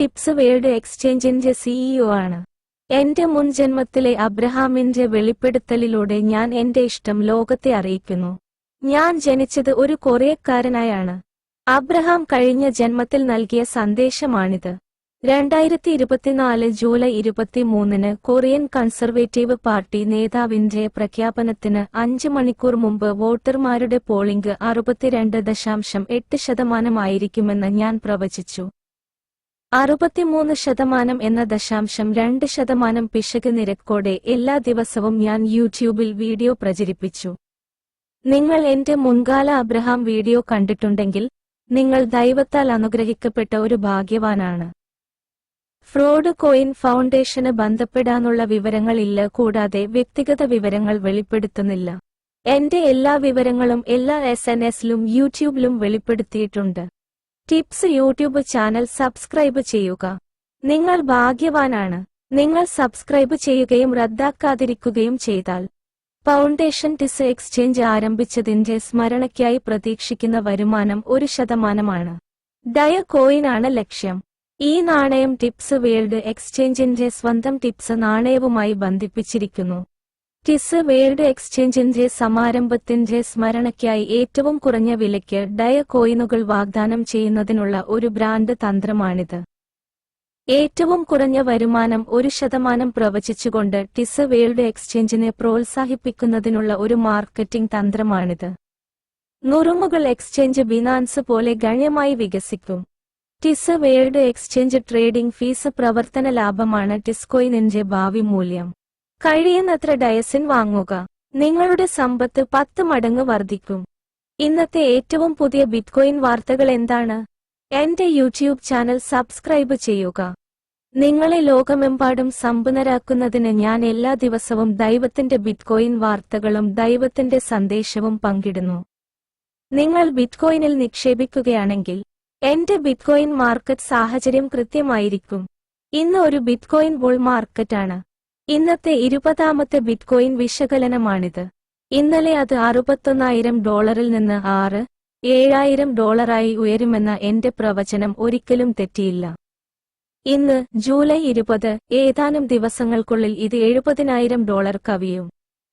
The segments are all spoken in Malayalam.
ടിപ്സ് വേൾഡ് എക്സ്ചേഞ്ചിന്റെ സിഇഒ ആണ്. എന്റെ മുൻ ജന്മത്തിലെ അബ്രഹാമിന്റെ വെളിപ്പെടുത്തലിലൂടെ ഞാൻ എന്റെ ഇഷ്ടം ലോകത്തെ അറിയിക്കുന്നു. ഞാൻ ജനിച്ചത് ഒരു കൊറിയക്കാരനായാണ്. അബ്രഹാം കഴിഞ്ഞ ജന്മത്തിൽ നൽകിയ സന്ദേശമാണിത്. 2024 ജൂലൈ 23 കൊറിയൻ കൺസർവേറ്റീവ് പാർട്ടി നേതാവിന്റെ പ്രഖ്യാപനത്തിന് 5 മണിക്കൂർ മുമ്പ് വോട്ടർമാരുടെ പോളിംഗ് 62.8% ആയിരിക്കുമെന്ന് ഞാൻ പ്രവചിച്ചു. 63% എന്ന 0.2% പിശക് നിരക്കോടെ എല്ലാ ദിവസവും ഞാൻ യൂട്യൂബിൽ വീഡിയോ പ്രചരിപ്പിച്ചു. നിങ്ങൾ എന്റെ മുൻകാല അബ്രഹാം വീഡിയോ കണ്ടിട്ടുണ്ടെങ്കിൽ നിങ്ങൾ ദൈവത്താൽ അനുഗ്രഹിക്കപ്പെട്ട ഒരു ഭാഗ്യവാനാണ്. ഫ്രോഡ് കോയിൻ ഫൗണ്ടേഷന് ബന്ധപ്പെടാനുള്ള വിവരങ്ങൾ ഇല്ല, കൂടാതെ വ്യക്തിഗത വിവരങ്ങൾ വെളിപ്പെടുത്തുന്നില്ല. എന്റെ എല്ലാ വിവരങ്ങളും എല്ലാ SNS-ലും യൂട്യൂബിലും വെളിപ്പെടുത്തിയിട്ടുണ്ട്. ടിപ്സ് യൂട്യൂബ് ചാനൽ സബ്സ്ക്രൈബ് ചെയ്യുക. നിങ്ങൾ ഭാഗ്യവാനാണ്. നിങ്ങൾ സബ്സ്ക്രൈബ് ചെയ്യുകയും റദ്ദാക്കാതിരിക്കുകയും ചെയ്താൽ ഫൗണ്ടേഷൻ ടിസ് എക്സ്ചേഞ്ച് ആരംഭിച്ചതിന്റെ സ്മരണയ്ക്കായി പ്രതീക്ഷിക്കുന്ന വരുമാനം 1%. ഡയ കോയിനാണ് ലക്ഷ്യം. ഈ നാണയം ടിപ്സ് വേൾഡ് എക്സ്ചേഞ്ചിന്റെ സ്വന്തം ടിപ്സ് നാണയവുമായി ബന്ധിപ്പിച്ചിരിക്കുന്നു. ടിസ് വേൾഡ് എക്സ്ചേഞ്ചിന്റെ സമാരംഭത്തിന്റെ സ്മരണയ്ക്കായി ഏറ്റവും കുറഞ്ഞ വിലയ്ക്ക് ഡയ കോയിനുകൾ വാഗ്ദാനം ചെയ്യുന്നതിനുള്ള ഒരു ബ്രാൻഡ് തന്ത്രമാണിത്. ഏറ്റവും കുറഞ്ഞ വരുമാനം 1% പ്രവചിച്ചുകൊണ്ട് ടിസ് വേൾഡ് എക്സ്ചേഞ്ചിനെ പ്രോത്സാഹിപ്പിക്കുന്നതിനുള്ള ഒരു മാർക്കറ്റിംഗ് തന്ത്രമാണിത്. നുറുങ്ങുകൾ എക്സ്ചേഞ്ച് ബിനാൻസ് പോലെ ഗണ്യമായി വികസിക്കും. ടിസ് വേൾഡ് എക്സ്ചേഞ്ച് ട്രേഡിംഗ് ഫീസ് പ്രവർത്തന ലാഭമാണ് ടിസ്കോയിനിന്റെ ഭാവി മൂല്യം. കഴിയുന്നത്ര ഡയസിൻ വാങ്ങുക. നിങ്ങളുടെ സമ്പത്ത് 10 മടങ്ങ് വർദ്ധിക്കും. ഇന്നത്തെ ഏറ്റവും പുതിയ ബിറ്റ്കോയിൻ വാർത്തകൾ എന്താണ്? എന്റെ യൂട്യൂബ് ചാനൽ സബ്സ്ക്രൈബ് ചെയ്യുക. നിങ്ങളെ ലോകമെമ്പാടും സമ്പന്നരാക്കുന്നതിന് ഞാൻ എല്ലാ ദിവസവും ദൈവത്തിന്റെ ബിറ്റ്കോയിൻ വാർത്തകളും ദൈവത്തിന്റെ സന്ദേശവും പങ്കിടുന്നു. നിങ്ങൾ ബിറ്റ്കോയിനിൽ നിക്ഷേപിക്കുകയാണെങ്കിൽ എന്റെ ബിറ്റ്കോയിൻ മാർക്കറ്റ് സാഹചര്യം കൃത്യമായിരിക്കും. ഇന്ന് ഒരു ബിറ്റ്കോയിൻ ബുൾ മാർക്കറ്റാണ്. ഇന്നത്തെ 20ാമത്തെ ബിറ്റ്കോയിൻ വിശകലനമാണിത്. ഇന്നലെ അത് $61,000 നിന്ന് $6,000 ഉയരുമെന്ന എന്റെ പ്രവചനം ഒരിക്കലും തെറ്റിയില്ല. ഇന്ന് ജൂലൈ 20, ഏതാനും ദിവസങ്ങൾക്കുള്ളിൽ ഇത് $70,000 കവിയും.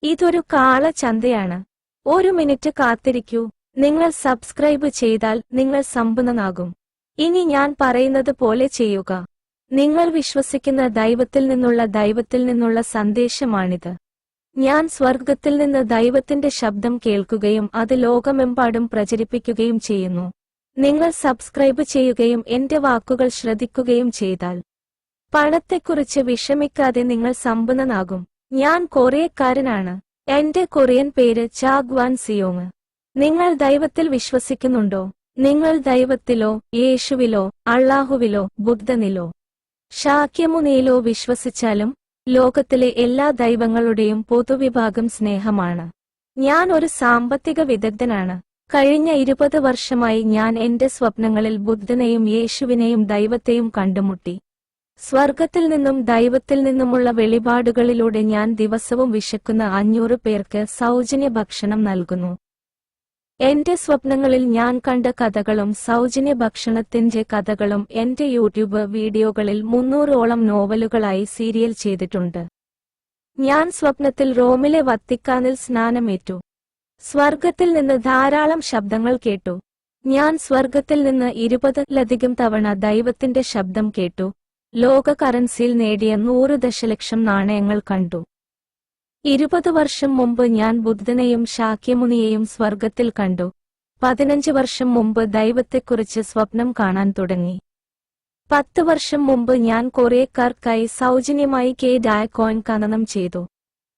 ഇതൊരു കാള ചന്തയാണ്. ഒരു മിനിറ്റ് കാത്തിരിക്കൂ. നിങ്ങൾ സബ്സ്ക്രൈബ് ചെയ്താൽ നിങ്ങൾ സമ്പന്നനാകും. ഇനി ഞാൻ പറയുന്നത് പോലെ ചെയ്യുക. നിങ്ങൾ വിശ്വസിക്കുന്ന ദൈവത്തിൽ നിന്നുള്ള സന്ദേശമാണിത്. ഞാൻ സ്വർഗത്തിൽ നിന്ന് ദൈവത്തിന്റെ ശബ്ദം കേൾക്കുകയും അത് ലോകമെമ്പാടും പ്രചരിപ്പിക്കുകയും ചെയ്യുന്നു. നിങ്ങൾ സബ്സ്ക്രൈബ് ചെയ്യുകയും എന്റെ വാക്കുകൾ ശ്രദ്ധിക്കുകയും ചെയ്താൽ പണത്തെക്കുറിച്ച് വിഷമിക്കാതെ നിങ്ങൾ സമ്പന്നനാകും. ഞാൻ കൊറിയക്കാരനാണ്. എന്റെ കൊറിയൻ പേര് ചാഗ്വാൻ സിയോങ്. നിങ്ങൾ ദൈവത്തിൽ വിശ്വസിക്കുന്നുണ്ടോ? നിങ്ങൾ ദൈവത്തിലോ യേശുവിലോ അള്ളാഹുവിലോ ബുദ്ധനിലോ ശാക്യമുനിയിലോ വിശ്വസിച്ചാലും ലോകത്തിലെ എല്ലാ ദൈവങ്ങളുടെയും പൊതുവിഭാഗം സ്നേഹമാണ്. ഞാൻ ഒരു സാമ്പത്തിക വിദഗ്ധനാണ്. കഴിഞ്ഞ 20 വർഷമായി ഞാൻ എന്റെ സ്വപ്നങ്ങളിൽ ബുദ്ധനെയും യേശുവിനെയും ദൈവത്തെയും കണ്ടുമുട്ടി. സ്വർഗത്തിൽ നിന്നും ദൈവത്തിൽ നിന്നുമുള്ള വെളിപാടുകളിലൂടെ ഞാൻ ദിവസവും വിശക്കുന്ന 500 പേർക്ക് സൗജന്യ ഭക്ഷണം നൽകുന്നു. എന്റെ സ്വപ്നങ്ങളിൽ ഞാൻ കണ്ട കഥകളും സൗജന്യ ഭക്ഷണത്തിന്റെ കഥകളും എന്റെ യൂട്യൂബ് വീഡിയോകളിൽ 300ഓളം നോവലുകളായി സീരിയൽ ചെയ്തിട്ടുണ്ട്. ഞാൻ സ്വപ്നത്തിൽ റോമിലെ വത്തിക്കാനിൽ സ്നാനമേറ്റു. സ്വർഗത്തിൽ നിന്ന് ധാരാളം ശബ്ദങ്ങൾ കേട്ടു. ഞാൻ സ്വർഗത്തിൽ നിന്ന് 20ലധികം തവണ ദൈവത്തിന്റെ ശബ്ദം കേട്ടു. ലോക കറൻസിയിൽ നേടിയ 100 ദശലക്ഷം നാണയങ്ങൾ കണ്ടു. 20 വർഷം മുമ്പ് ഞാൻ ബുദ്ധനെയും ശാക്യമുനിയെയും സ്വർഗത്തിൽ കണ്ടു. 15 വർഷം മുമ്പ് ദൈവത്തെക്കുറിച്ച് സ്വപ്നം കാണാൻ തുടങ്ങി. 10 വർഷം മുമ്പ് ഞാൻ കൊറിയക്കാർക്കായി സൗജന്യമായി ഡയ കോയിൻ ഖനനം ചെയ്തു.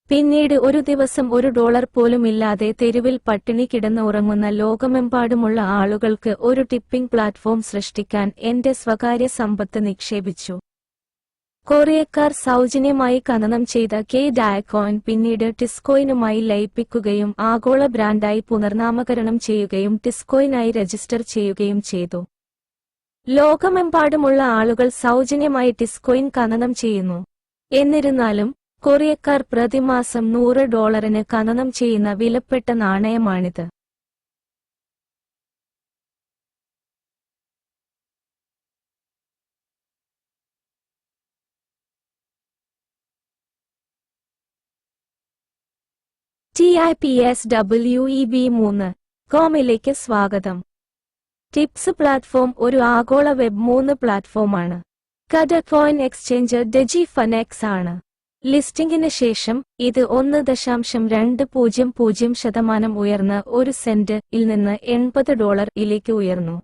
പിന്നീട് ഒരു ദിവസം $1 പോലും ഇല്ലാതെ തെരുവിൽ പട്ടിണി കിടന്ന് ഉറങ്ങുന്ന ലോകമെമ്പാടുമുള്ള ആളുകൾക്ക് ഒരു ടിപ്പിംഗ് പ്ലാറ്റ്ഫോം സൃഷ്ടിക്കാൻ എന്റെ സ്വകാര്യ സമ്പത്ത് നിക്ഷേപിച്ചു. കൊറിയക്കാർ സൗജന്യമായി ഖനനം ചെയ്ത ഡയ കോയിൻ പിന്നീട് ടിസ്കോയിനുമായി ലയിപ്പിക്കുകയും ആഗോള ബ്രാൻഡായി പുനർനാമകരണം ചെയ്യുകയും ടിസ്കോയിനായി രജിസ്റ്റർ ചെയ്യുകയും ചെയ്തു. ലോകമെമ്പാടുമുള്ള ആളുകൾ സൗജന്യമായി ടിസ്കോയിൻ ഖനനം ചെയ്യുന്നു. എന്നിരുന്നാലും കൊറിയക്കാർ പ്രതിമാസം $100 ഖനനം ചെയ്യുന്ന വിലപ്പെട്ട നാണയമാണിത്. TIPSWEB3.com സ്വാഗതം. ടിപ്സ് പ്ലാറ്റ്ഫോം ഒരു ആഗോള വെബ് 3 പ്ലാറ്റ്ഫോമാണ്. കോയിൻ എക്സ്ചേഞ്ച് DigiFinex ആണ്. ലിസ്റ്റിംഗിന് ശേഷം ഇത് 1.200% ഉയർന്ന് ഒരു സെന്റ്-ഇൽ നിന്ന് $80 ഉയർന്നു.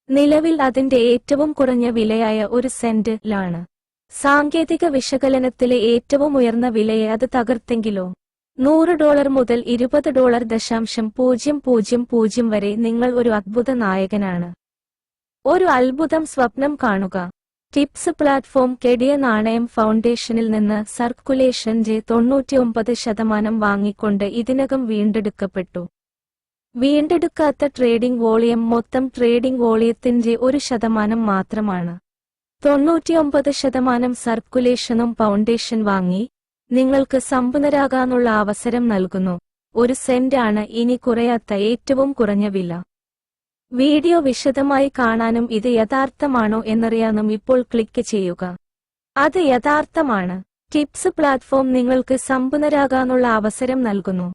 നിലവിൽ അതിന്റെ ഏറ്റവും കുറഞ്ഞ വിലയായ ഒരു സെന്റ്-ലാണ്. സാങ്കേതിക വിശകലനത്തിലെ ഏറ്റവും ഉയർന്ന വിലയെ അത് തകർത്തെങ്കിലോ $100 മുതൽ $20.000 വരെ നിങ്ങൾ ഒരു അദ്ഭുത നായകനാണ്. ഒരു അത്ഭുതം സ്വപ്നം കാണുക. ടിപ്സ് പ്ലാറ്റ്ഫോം കെടിയ നാണയം ഫൗണ്ടേഷനിൽ നിന്ന് സർക്കുലേഷന്റെ 99% വാങ്ങിക്കൊണ്ട് ഇതിനകം വീണ്ടെടുക്കപ്പെട്ടു. വീണ്ടെടുക്കാത്ത ട്രേഡിംഗ് വോളിയം മൊത്തം ട്രേഡിംഗ് വോളിയത്തിന്റെ 1% മാത്രമാണ്. 99% സർക്കുലേഷനും ഫൗണ്ടേഷൻ വാങ്ങി നിങ്ങൾക്ക് സമ്പന്നരാകാനുള്ള അവസരം നൽകുന്നു. 1 സെന്റ് ആണ് ഇനി കുറയാത്ത ഏറ്റവും കുറഞ്ഞ വില. വീഡിയോ വിശദമായി കാണാനും ഇത് യഥാർത്ഥമാണോ എന്നറിയാനും ഇപ്പോൾ ക്ലിക്ക് ചെയ്യുക. അത് യഥാർത്ഥമാണ്. ടിപ്സ് പ്ലാറ്റ്ഫോം നിങ്ങൾക്ക് സമ്പന്നരാകാനുള്ള അവസരം നൽകുന്നു.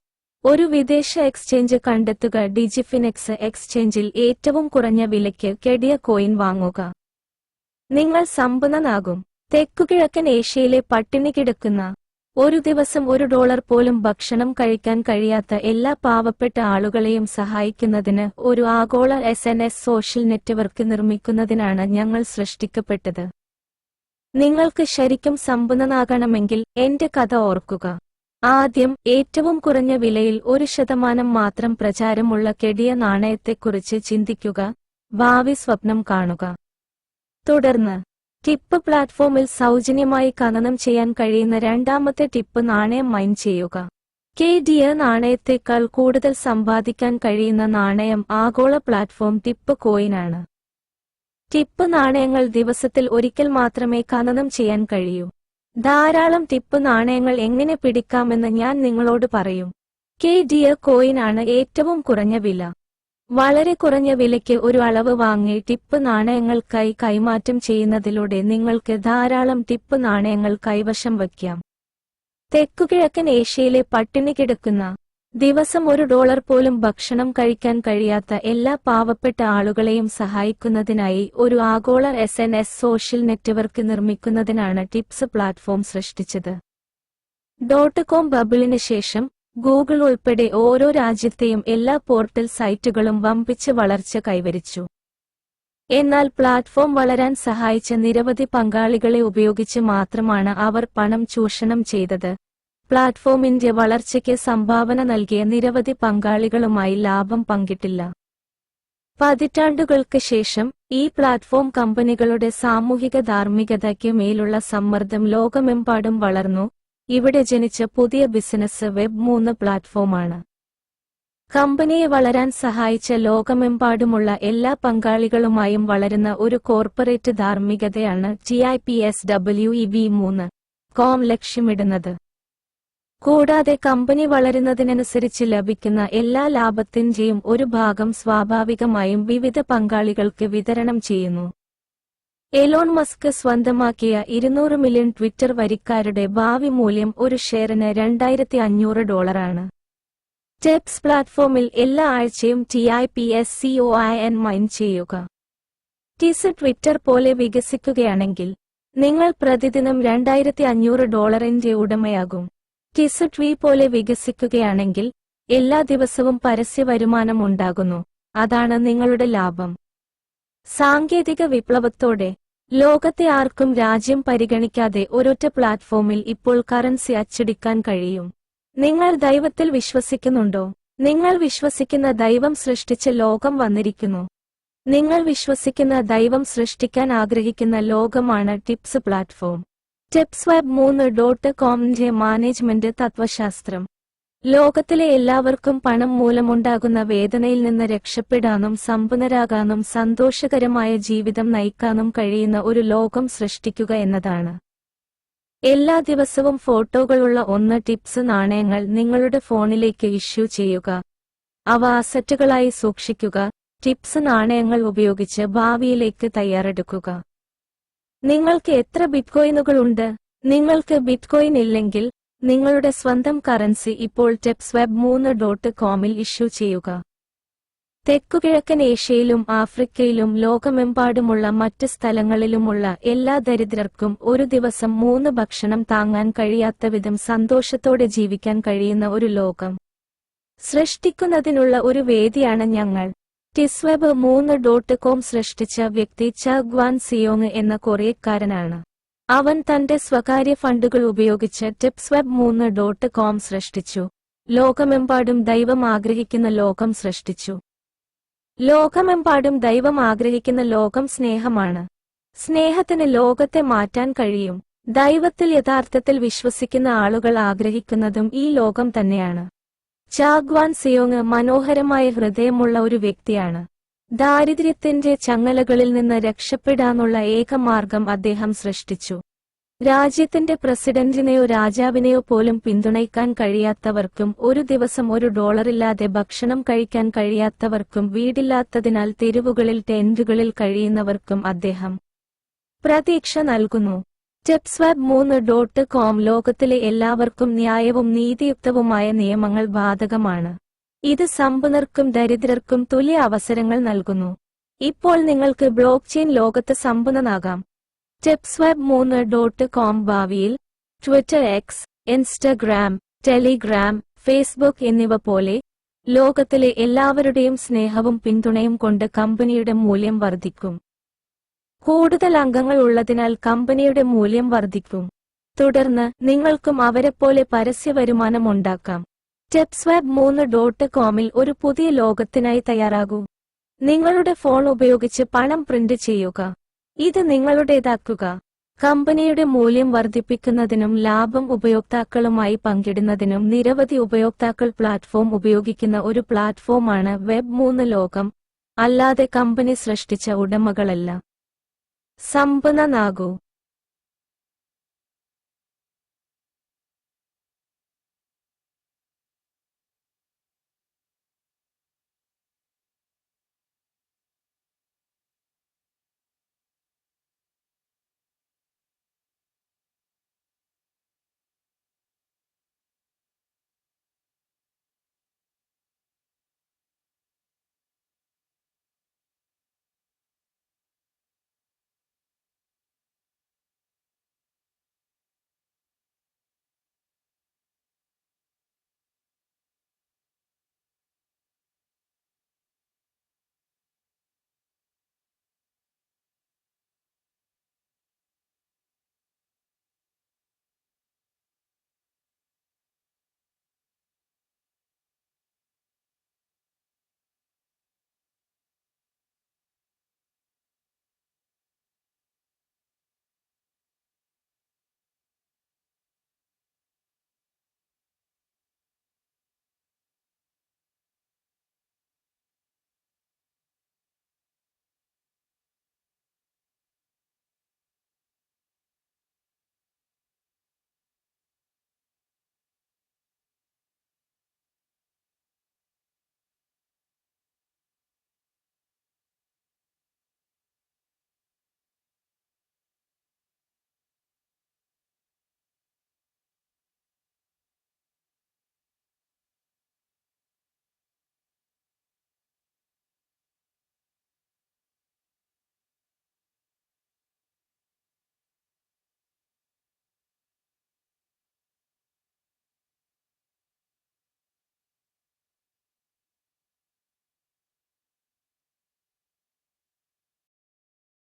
ഒരു വിദേശ എക്സ്ചേഞ്ച് കണ്ടെത്തുക. ഡിജിഫിനെക്സ് എക്സ്ചേഞ്ചിൽ ഏറ്റവും കുറഞ്ഞ വിലയ്ക്ക് കെടിയ കോയിൻ വാങ്ങുക. നിങ്ങൾ സമ്പന്നനാകും. തെക്കുകിഴക്കൻ ഏഷ്യയിലെ പട്ടിണി കിടക്കുന്ന, ഒരു ദിവസം $1 പോലും ഭക്ഷണം കഴിക്കാൻ കഴിയാത്ത എല്ലാ പാവപ്പെട്ട ആളുകളെയും സഹായിക്കുന്നതിന് ഒരു ആഗോള SNS സോഷ്യൽ നെറ്റ്വർക്ക് നിർമ്മിക്കുന്നതിനാണ് ഞങ്ങൾ സൃഷ്ടിക്കപ്പെട്ടത്. നിങ്ങൾക്ക് ശരിക്കും സമ്പന്നനാകണമെങ്കിൽ എന്റെ കഥ ഓർക്കുക. ആദ്യം, ഏറ്റവും കുറഞ്ഞ വിലയിൽ 1% മാത്രം പ്രചാരമുള്ള കെടിയ നാണയത്തെക്കുറിച്ച് ചിന്തിക്കുക. ഭാവി സ്വപ്നം കാണുക. തുടർന്ന്, ടിപ്പ് പ്ലാറ്റ്ഫോമിൽ സൗജന്യമായി ഖനനം ചെയ്യാൻ കഴിയുന്ന രണ്ടാമത്തെ ടിപ്പ് നാണയം മൈൻ ചെയ്യുക. കെടിയ നാണയത്തേക്കാൾ കൂടുതൽ സമ്പാദിക്കാൻ കഴിയുന്ന നാണയം ആഗോള പ്ലാറ്റ്ഫോം ടിപ്പ് കോയിനാണ്. ടിപ്പ് നാണയങ്ങൾ ദിവസത്തിൽ ഒരിക്കൽ മാത്രമേ ഖനനം ചെയ്യാൻ കഴിയൂ. ധാരാളം ടിപ്പ് നാണയങ്ങൾ എങ്ങനെ പിടിക്കാമെന്ന് ഞാൻ നിങ്ങളോട് പറയും. കെടിയ കോയിനാണ് ഏറ്റവും കുറഞ്ഞ വില. വളരെ കുറഞ്ഞ വിലയ്ക്ക് ഒരു അളവ് വാങ്ങി ടിപ്പ് നാണയങ്ങൾക്കായി കൈമാറ്റം ചെയ്യുന്നതിലൂടെ നിങ്ങൾക്ക് ധാരാളം ടിപ്പ് നാണയങ്ങൾ കൈവശം വയ്ക്കാം. തെക്കുകിഴക്കൻ ഏഷ്യയിലെ പട്ടിണി കിടക്കുന്ന, ദിവസം $1 പോലും ഭക്ഷണം കഴിക്കാൻ കഴിയാത്ത എല്ലാ പാവപ്പെട്ട ആളുകളെയും സഹായിക്കുന്നതിനായി ഒരു ആഗോള SNS സോഷ്യൽ നെറ്റ്വർക്ക് നിർമ്മിക്കുന്നതിനാണ് ടിപ്സ് പ്ലാറ്റ്ഫോം സൃഷ്ടിച്ചത്. .com ബബിളിന് ശേഷം ഗൂഗിൾ ഉൾപ്പെടെ ഓരോ രാജ്യത്തെയും എല്ലാ പോർട്ടൽ സൈറ്റുകളും വമ്പിച്ച വളർച്ച കൈവരിച്ചു. എന്നാൽ പ്ലാറ്റ്ഫോം വളരാൻ സഹായിച്ച നിരവധി പങ്കാളികളെ ഉപയോഗിച്ച് മാത്രമാണ് അവർ പണം ചൂഷണം ചെയ്തത്. പ്ലാറ്റ്ഫോമിന്റെ വളർച്ചയ്ക്ക് സംഭാവന നൽകിയ നിരവധി പങ്കാളികളുമായി ലാഭം പങ്കിട്ടില്ല. പതിറ്റാണ്ടുകൾക്ക് ശേഷം ഈ പ്ലാറ്റ്ഫോം കമ്പനികളുടെ സാമൂഹിക ധാർമ്മികതയ്ക്ക് മേലുള്ള സമ്മർദ്ദം ലോകമെമ്പാടും വളർന്നു. ഇവിടെ ജനിച്ച പുതിയ ബിസിനസ് വെബ് 3 പ്ലാറ്റ്ഫോമാണ്. കമ്പനിയെ വളരാൻ സഹായിച്ച ലോകമെമ്പാടുമുള്ള എല്ലാ പങ്കാളികളുമായും വളരുന്ന ഒരു കോർപ്പറേറ്റ് ധാർമ്മികതയാണ് TIPSWEB3.com ലക്ഷ്യമിടുന്നത്. കൂടാതെ കമ്പനി വളരുന്നതിനനുസരിച്ച് ലഭിക്കുന്ന എല്ലാ ലാഭത്തിന്റെയും ഒരു ഭാഗം സ്വാഭാവികമായും വിവിധ പങ്കാളികൾക്ക് വിതരണം ചെയ്യുന്നു. എലോൺ മസ്ക് സ്വന്തമാക്കിയ 200 മില്യൺ ട്വിറ്റർ വരിക്കാരുടെ ഭാവി മൂല്യം ഒരു ഷെയറിന് $2,500 ആണ്. ടിപ്സ് പ്ലാറ്റ്ഫോമിൽ എല്ലാ ആഴ്ചയും TIPSCOIN മൈൻ ചെയ്യുക. ടിസ് ട്വിറ്റർ പോലെ വികസിക്കുകയാണെങ്കിൽ നിങ്ങൾ പ്രതിദിനം $2,500 ഉടമയാകും. ടിസ് ട്വീ പോലെ വികസിക്കുകയാണെങ്കിൽ എല്ലാ ദിവസവും പരസ്യ വരുമാനം ഉണ്ടാകുന്നു. അതാണ് നിങ്ങളുടെ ലാഭം. സാങ്കേതിക വിപ്ലവത്തോടെ ലോകത്തെ ആർക്കും രാജ്യം പരിഗണിക്കാതെ ഒരൊറ്റ പ്ലാറ്റ്ഫോമിൽ ഇപ്പോൾ കറൻസി അച്ചടിക്കാൻ കഴിയും. നിങ്ങൾ ദൈവത്തിൽ വിശ്വസിക്കുന്നുണ്ടോ? നിങ്ങൾ വിശ്വസിക്കുന്ന ദൈവം സൃഷ്ടിച്ച ലോകം വന്നിരിക്കുന്നു. നിങ്ങൾ വിശ്വസിക്കുന്ന ദൈവം സൃഷ്ടിക്കാൻ ആഗ്രഹിക്കുന്ന ലോകമാണ് ടിപ്സ് പ്ലാറ്റ്ഫോം. TipsWeb3.comന്റെ മാനേജ്മെന്റ് തത്വശാസ്ത്രം. ലോകത്തിലെ എല്ലാവർക്കും പണം മൂലമുണ്ടാകുന്ന വേദനയിൽ നിന്ന് രക്ഷപ്പെടാനും സമ്പന്നരാകാനും സന്തോഷകരമായ ജീവിതം നയിക്കാനും കഴിയുന്ന ഒരു ലോകം സൃഷ്ടിക്കുക എന്നതാണ്. എല്ലാ ദിവസവും ഫോട്ടോകളുള്ള 1 ടിപ്സ് നാണയങ്ങൾ നിങ്ങളുടെ ഫോണിലേക്ക് ഇഷ്യൂ ചെയ്യുക. അവ അസറ്റുകളായി സൂക്ഷിക്കുക. ടിപ്സ് നാണയങ്ങൾ ഉപയോഗിച്ച് ഭാവിയിലേക്ക് തയ്യാറെടുക്കുക. നിങ്ങൾക്ക് എത്ര ബിറ്റ്കോയിനുകൾ ഉണ്ട്? നിങ്ങൾക്ക് ബിറ്റ്കോയിൻ ഇല്ലെങ്കിൽ നിങ്ങളുടെ സ്വന്തം കറൻസി ഇപ്പോൾ TepsWeb3.comൽ ഇഷ്യൂ ചെയ്യുക. തെക്കുകിഴക്കൻ ഏഷ്യയിലും ആഫ്രിക്കയിലും ലോകമെമ്പാടുമുള്ള മറ്റ് സ്ഥലങ്ങളിലുമുള്ള എല്ലാ ദരിദ്രർക്കും ഒരു ദിവസം 3 ഭക്ഷണം താങ്ങാൻ കഴിയാത്തവിധം സന്തോഷത്തോടെ ജീവിക്കാൻ കഴിയുന്ന ഒരു ലോകം സൃഷ്ടിക്കുന്നതിനുള്ള ഒരു വേദിയാണ് ഞങ്ങൾ. TepsWeb3.com സൃഷ്ടിച്ച വ്യക്തി ചഗ്വാൻ സിയോങ് എന്ന കൊറിയക്കാരനാണ്. അവൻ തന്റെ സ്വകാര്യ ഫണ്ടുകൾ ഉപയോഗിച്ച് TepsWeb3.com സൃഷ്ടിച്ചു. ലോകമെമ്പാടും ദൈവം ആഗ്രഹിക്കുന്ന ലോകം സൃഷ്ടിച്ചു. ലോകമെമ്പാടും ദൈവം ആഗ്രഹിക്കുന്ന ലോകം സ്നേഹമാണ്. സ്നേഹത്തിന് ലോകത്തെ മാറ്റാൻ കഴിയും. ദൈവത്തിൽ യഥാർത്ഥത്തിൽ വിശ്വസിക്കുന്ന ആളുകൾ ആഗ്രഹിക്കുന്നതും ഈ ലോകം തന്നെയാണ്. ചഗ്വാൻ സിയോങ് മനോഹരമായ ഹൃദയമുള്ള ഒരു വ്യക്തിയാണ്. ദാരിദ്ര്യത്തിന്റെ ചങ്ങലകളിൽ നിന്ന് രക്ഷപ്പെടാനുള്ള ഏക മാർഗം അദ്ദേഹം സൃഷ്ടിച്ചു. രാജ്യത്തിന്റെ പ്രസിഡന്റിനെയോ രാജാവിനെയോ പോലും പിന്തുണയ്ക്കാൻ കഴിയാത്തവർക്കും ഒരു ദിവസം $1 ഭക്ഷണം കഴിക്കാൻ കഴിയാത്തവർക്കും വീടില്ലാത്തതിനാൽ തെരുവുകളിൽ ടെന്റുകളിൽ കഴിയുന്നവർക്കും അദ്ദേഹം പ്രതീക്ഷ നൽകുന്നു. TepsWeb3.com ലോകത്തിലെ എല്ലാവർക്കും ന്യായവും നീതിയുക്തവുമായ നിയമങ്ങൾ ബാധകമാണ്. ഇത് സമ്പന്നർക്കും ദരിദ്രർക്കും തുല്യ അവസരങ്ങൾ നൽകുന്നു. ഇപ്പോൾ നിങ്ങൾക്ക് ബ്ലോക്ക്ചെയിൻ ലോകത്ത് സമ്പന്നനാകാം. TepsWeb3.com ഭാവിയിൽ Twitter, X, Instagram, Telegram, Facebook എന്നിവ പോലെ ലോകത്തിലെ എല്ലാവരുടെയും സ്നേഹവും പിന്തുണയും കൊണ്ട് കമ്പനിയുടെ മൂല്യം വർദ്ധിക്കും. കൂടുതൽ അംഗങ്ങൾ ഉള്ളതിനാൽ കമ്പനിയുടെ മൂല്യം വർദ്ധിക്കും. തുടർന്ന് നിങ്ങൾക്കും അവരെപ്പോലെ പരസ്യവരുമാനം ഉണ്ടാക്കാം. TepsWeb3.comൽ ഒരു പുതിയ ലോകത്തിനായി തയ്യാറാകൂ. നിങ്ങളുടെ ഫോൺ ഉപയോഗിച്ച് പണം പ്രിന്റ് ചെയ്യുക. ഇത് നിങ്ങളുടേതാക്കുക. കമ്പനിയുടെ മൂല്യം വർദ്ധിപ്പിക്കുന്നതിനും ലാഭം ഉപയോക്താക്കളുമായി പങ്കിടുന്നതിനും നിരവധി ഉപയോക്താക്കൾ പ്ലാറ്റ്ഫോം ഉപയോഗിക്കുന്ന ഒരു പ്ലാറ്റ്ഫോമാണ് Web3 ലോകം, അല്ലാതെ കമ്പനി സൃഷ്ടിച്ച ഉടമകളല്ല. സമ്പന്നനാകൂ.